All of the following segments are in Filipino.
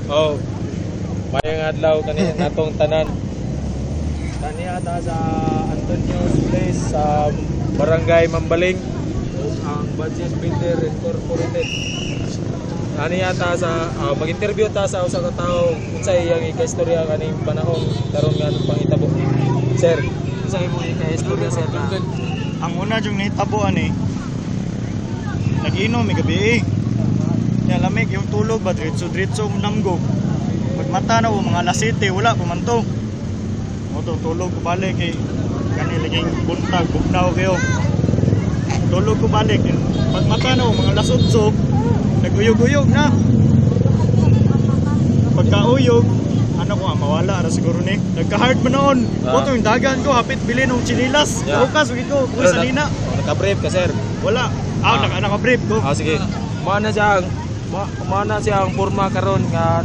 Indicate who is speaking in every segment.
Speaker 1: Oh. Mayang adlaw kani natong tanan. Kani ata sa Antonio's Place sa Barangay Mambaling. Ang Budget Builder Incorporated. Ani ata sa mag-interview ta sa usa ka tawo unsay iyang ika-istorya kaning panahon karon nga pangitabo. Sir, unsay imong ika-istorya sa ta?
Speaker 2: Ang una yung nahitabo ani. Nag-inom gabi. Ya lamig yung tulog ba diretso namgo. Pagmata na mga alas 7 wala pa man to. Mo to tulog ko balik kay kani laging buntag bugnaw kayo. Tulog ko balik. Pagmata na mga alas 8 naguyog-uyog na. Pagkauyog, ano ko mawala ra siguro ni. Nagka-hard man noon. Boto yung dagan ko hapit bili ng chinilas.
Speaker 1: Yeah.
Speaker 2: Bukas wagi ko, kuy salina.
Speaker 1: Naka-brief ka, sir.
Speaker 2: Wala. Naka-brief ko.
Speaker 1: Sige. Mana siyang forma karon nga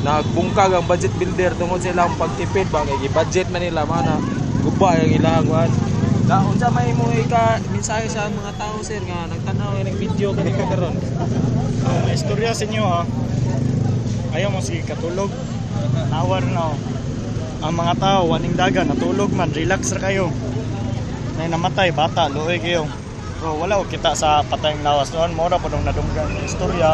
Speaker 1: nagbungkag ang budget builder tungod sa ilang pagtipid ba kay budget man nila mana guba ang ilang kuan. Da unsa may mo mensahe sa mga tao sir nga nagtanaw ng video kanimo karon?
Speaker 2: Istorya sa inyo ha. Ayaw mo sige katulog. Nawar na. Ang mga tao waning dagan natulog man, relax ra kayo. Nay namatay bata, luoy kayo. Bro, wala ko kita sa patayng lawas noon. Mora pa nung nadunggan ng istorya.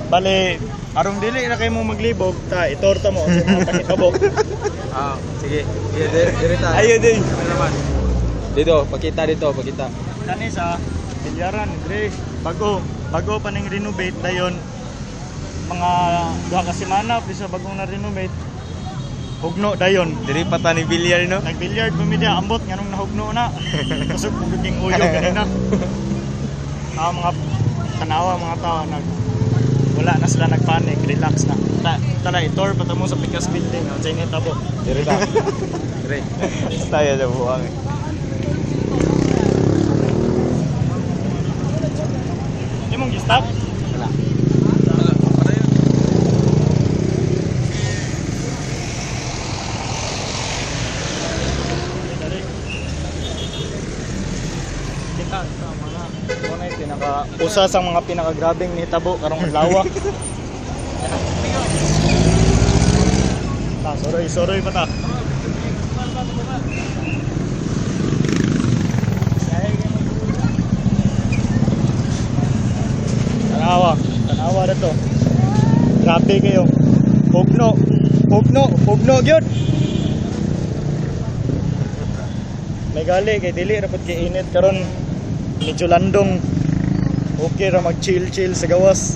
Speaker 2: Bale, arong dili na kayo mo maglibog, itorta mo sa mga pakitabo.
Speaker 1: Sige. Dire ta.
Speaker 2: Ayo din.
Speaker 1: Ano naman? Dito, pakita.
Speaker 2: Kani sa bilyaran, Dre. Bago pa ning renovate dayon. Mga 2 ka semana pisa bagong na renovate. Hugno dayon.
Speaker 1: Dire pa ta ni bilyar no.
Speaker 2: Nag-billiard pamilya ambot nganong nahugno na. Kusog puging uyo kanina. Mga tanawa mga tao wala na sila nagpanik, relax na. Tara itor patamo sa Pikas building, unsay ni tabo.
Speaker 1: Dire ta. Dire.
Speaker 2: Tayo sa buwang. Imong gi-stop?
Speaker 1: Wala.
Speaker 2: Usa sa mga pinakagrabing nihitabo karong adlaw. Sorry pa ta. Tanawa dito. Grabe kayo. Hugno gyud. May gali kay dili ra pud kay init karon medyo landong. Okay ra mag chill sa gawas.